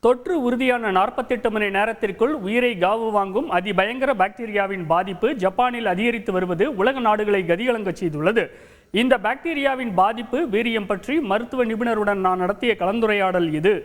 தொற்று உறுதியான 48 மணி நேரத்திற்குள் உயிரை காவு வாங்கும் அதிபயங்கர பாக்டீரியாவின் பாதிப்பு ஜப்பானில் அதிகரித்து வருவது உலக நாடுகளை கதிகலங்க செய்துள்ளது. இந்த பாக்டீரியாவின் பாதிப்பு வீரியம் பற்றி மருத்துவ நிபுணருடன் நான் நடத்திய கலந்துரையாடல் இது.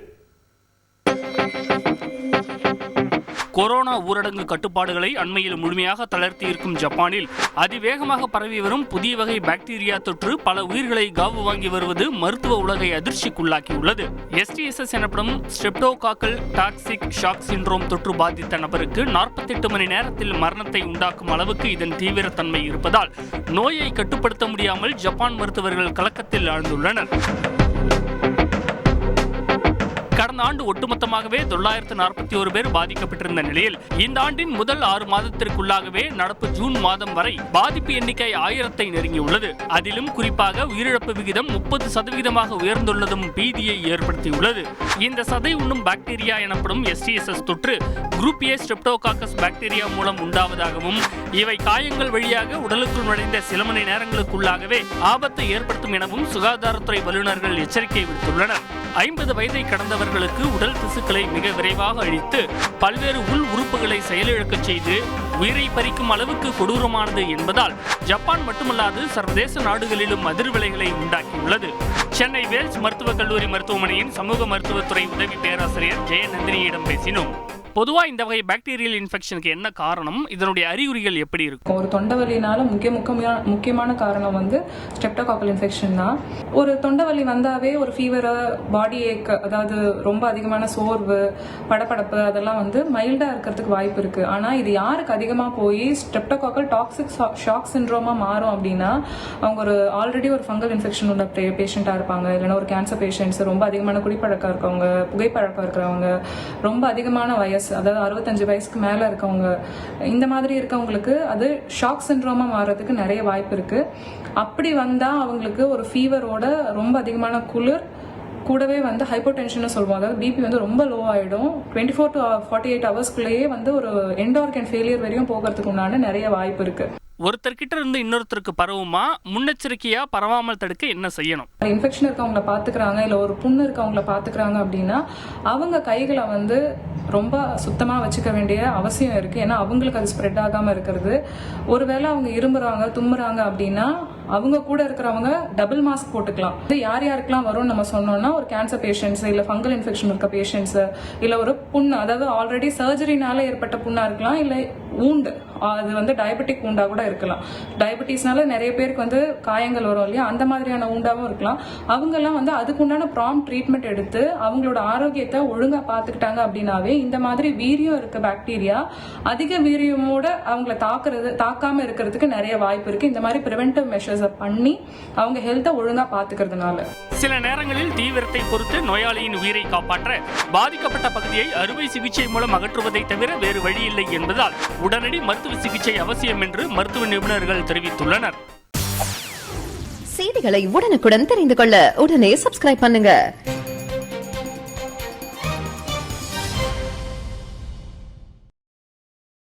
கொரோனா ஊரடங்கு கட்டுப்பாடுகளை அண்மையில் முழுமையாக தளர்த்தி இருக்கும் ஜப்பானில் அதிவேகமாக பரவி வரும் புதிய வகை பாக்டீரியா தொற்று பல உயிர்களை காவு வாங்கி வருவது மருத்துவ உலகை அதிர்ச்சிக்குள்ளாக்கியுள்ளது. STSS எனப்படும் ஸ்ட்ரெப்டோகாக்கல் டாக்சிக் ஷாக் சிண்ட்ரோம் தொற்று பாதித்த நபருக்கு 48 மணி நேரத்தில் மரணத்தை உண்டாக்கும் அளவுக்கு இதன் தீவிரத்தன்மை இருப்பதால் நோயை கட்டுப்படுத்த முடியாமல் ஜப்பான் மருத்துவர்கள் கலக்கத்தில் ஆழ்ந்துள்ளனர். கடந்த ஆண்டு ஒட்டுமொத்தமாகவே 941 பேர் பாதிக்கப்பட்டிருந்த நிலையில் இந்த ஆண்டின் முதல் 6 மாதத்திற்குள்ளாகவே நடப்பு ஜூன் மாதம் வரை பாதிப்பு எண்ணிக்கை 1000-ஐ நெருங்கியுள்ளது. அதிலும் குறிப்பாக உயிரிழப்பு விகிதம் 30% உயர்ந்துள்ளதும் பீதியை ஏற்படுத்தியுள்ளது. இந்த சதை உண்ணும் பாக்டீரியா எனப்படும் STSS தொற்று குரூப் A ஸ்ட்ரெப்டோகாக்கஸ் பாக்டீரியா மூலம் உண்டாவதாகவும் இவை காயங்கள் வழியாக உடலுக்குள் நுழைந்த சில மணி நேரங்களுக்குள்ளாகவே ஆபத்தை ஏற்படுத்தும் எனவும் சுகாதாரத்துறை வல்லுநர்கள் எச்சரிக்கை விடுத்துள்ளனர். 50 வயதை கடந்தவர்களுக்கு உடல் திசுக்களை மிக விரைவாக அழித்து பல்வேறு உள் உறுப்புகளை செயலிழக்கச் செய்து உயிரை பறிக்கும் அளவுக்கு கொடூரமானது என்பதால் ஜப்பான் மட்டுமல்லாது சர்வதேச நாடுகளிலும் அதிர்வலைகளை உண்டாக்கியுள்ளது. சென்னை வேல்ஸ் மருத்துவக் கல்லூரி மருத்துவமனையின் சமூக மருத்துவத்துறை உதவி பேராசிரியர் ஜெயநந்தினியிடம் பேசினோம். பொதுவாக இந்த வகை பாக்டீரியல் இன்ஃபெக்ஷனுக்கு என்ன காரணம், இதனுடைய அறிகுறிகள் எப்படி இருக்கும்? ஒரு தொண்டை வலினால முக்கியமான காரணம் ஸ்ட்ரெப்டோகாக்கல் இன்ஃபெக்ஷன் தான். ஒரு தொண்டை வலி வந்தாவே ஒரு ஃபீவர், பாடி ஏக், அதாவது ரொம்ப அதிகமான சோர்வு, படபடப்பு அதெல்லாம் மைல்டா இருக்கிறதுக்கு வாய்ப்பு இருக்கு. ஆனா இது யாருக்கு அதிகமா போய் ஸ்ட்ரெப்டோகாக்கல் டாக்சிக் ஷாக் சிண்ட்ரோமா மாறும் அப்படின்னா அவங்க ஒரு ஆல்ரெடி ஒரு ஃபங்கல் இன்ஃபெக்ஷன் உள்ள பேஷண்டா இருப்பாங்க, இல்லைன்னா ஒரு கேன்சர் பேஷண்ட்ஸ், ரொம்ப அதிகமான குடிப்பழக்கம் இருக்கவங்க, புகைப்பழக்கம் இருக்கிறவங்க, ரொம்ப அதிகமான வயசு, அதாவது 65 வயசுக்கு மேல இருக்கவங்க, இந்த மாதிரி இருக்கவங்களுக்கு அது ஷாக் சிண்ட்ரோமா மாறதுக்கு நிறைய வாய்ப்பு இருக்கு. அப்படி வந்தா அவங்களுக்கு ஒரு ஃபீவரோட ரொம்ப அதிகமான குளிர் கூடவே ஹைப்போடென்ஷன் சொல்லுவோம், அதாவது பிபி ரொம்ப லோ ஆயிடும். 24 to 48 ஹவர்ஸ்க்குள்ளேயே ஒரு எண்ட் ஆர்கன் ஃபெயிலியர் வரையும் போகிறதுக்கு உண்டான நிறைய வாய்ப்பு இருக்கு. ஒருத்தர்கிட்ட இருந்து இன்னொருத்தருக்கு பரவுமா? முன்னெச்சரிக்கையா பரவாமல் தடுக்க என்ன செய்யணும்? இன்ஃபெக்ஷன் இருக்கவங்கள பாத்துக்கிறாங்க, இல்ல ஒரு புண்ணு இருக்கவங்கள பாத்துக்கிறாங்க அப்படின்னா அவங்க கைகளை ரொம்ப சுத்தமா வச்சுக்க வேண்டிய அவசியம் இருக்கு. ஏன்னா அவங்களுக்கு அது ஸ்ப்ரெட் ஆகாம இருக்கிறது. ஒருவேளை அவங்க இரும்புறாங்க, தும்முறாங்க அப்படின்னா அவங்க கூட இருக்கிறவங்க டபுள் மாஸ்க் போட்டுக்கலாம். யார் யாருக்கெல்லாம் வரும்னு நம்ம சொன்னோம்னா ஒரு கேன்சர் பேஷண்ட்ஸ், இல்ல ஃபங்கல் இன்ஃபெக்ஷன் இருக்க பேஷண்ட்ஸ், இல்ல ஒரு புண்ணு, அதாவது ஆல்ரெடி சர்ஜரினால ஏற்பட்ட புண்ணா இருக்கலாம், இல்ல ஊண்டு, அது டயபெட்டிக் ஊண்டா கூட இருக்கலாம். டயபெட்டிஸ்னால நிறைய பேருக்கு காயங்கள் வரும் இல்லையா, அந்த மாதிரியான ஊண்டாவும் இருக்கலாம். அவங்க எல்லாம் அதுக்குண்டான ப்ராம்ப்ட் ட்ரீட்மெண்ட் எடுத்து அவங்களோட ஆரோக்கியத்தை ஒழுங்கா பாத்துக்கிட்டாங்க அப்படின்னாவே இந்த மாதிரி வீரியம் இருக்க பாக்டீரியா அதிக வீரியமோட அவங்களை தாக்காம இருக்கிறதுக்கு நிறைய வாய்ப்பு இருக்கு. இந்த மாதிரி பிரிவென்டிவ் மெஷர்ஸ் பண்ணி அவங்க ஹெல்த்தை ஒழுங்கா பாத்துக்கிறதுனால சில நேரங்களில் தீவிரத்தை பொறுத்து நோயாளியின் உயிரை காப்பாற்ற பாதிக்கப்பட்ட பகுதியை அறுவை சிகிச்சை மூலம் அகற்றுவதை தவிர வேறு வழி இல்லை என்பதால் உடனடி மருத்துவ சிகிச்சை அவசியம் என்று மருத்துவ நிபுணர்கள் தெரிவித்துள்ளனர். செய்திகளை உடனுக்குடன் தெரிந்து கொள்ள உடனே சப்ஸ்கிரைப் பண்ணுங்க.